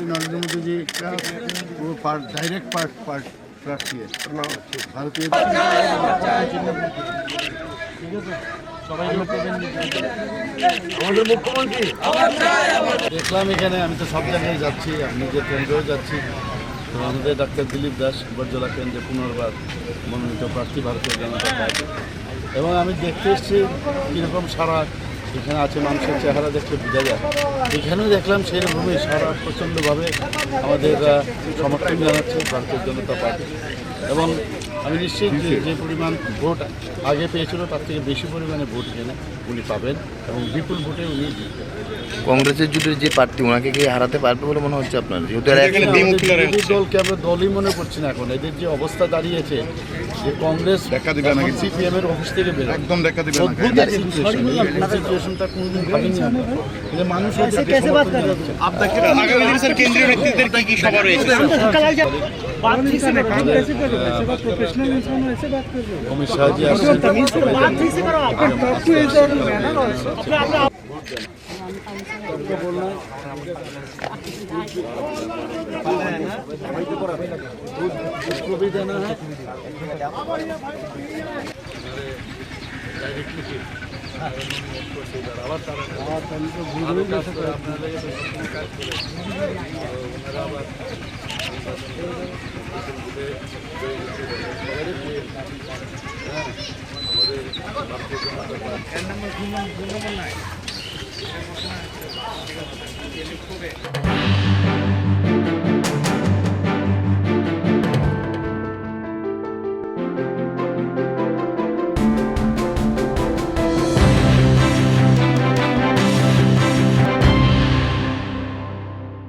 नरेंद्र मोदी जी का वो डायरेक्ट प्रार्थी है भारतीय দেখলাম এখানে আমি তো সব জায়গায় যাচ্ছি, আমি নিজের কেন্দ্রেও যাচ্ছি। তো আমাদের ডাক্তার দিলীপ দাস বরজলা কেন্দ্রে পুনর্বার মনোনীত প্রার্থী ভারতীয় জনতা পার্টি, এবং আমি দেখতে এসেছি কীরকম সারা এখানে আছে, মানুষের চেহারা দেখতে বোঝা যায়। এখানেও দেখলাম সেরকমই সারা প্রচণ্ডভাবে আমাদের সমর্থন জানাচ্ছে ভারতীয় জনতা পার্টি, এবং আমি নিশ্চিত যে পরিমাণ ভোট আগে পেয়েছিল তার থেকে বেশি পরিমাণে ভোট এখানে উনি পাবেন এবং বিপুল ভোটে উনি জিতবেন। কংগ্রেসের জুটের যে প্রার্থী ওনাকে কি হারাতে পারবে বলে মনে হচ্ছে আপনার? যেহেতু দলকে আমরা দলই মনে করছি না এখন। এদের যে অবস্থা দাঁড়িয়েছে যে কংগ্রেস সিপিএম এর অফিস থেকে বের একদম সিচুয়েশনটা কোনদিন ভাবিনি যে মানুষ অমিত শাহজি আসছেন। देना है नंबर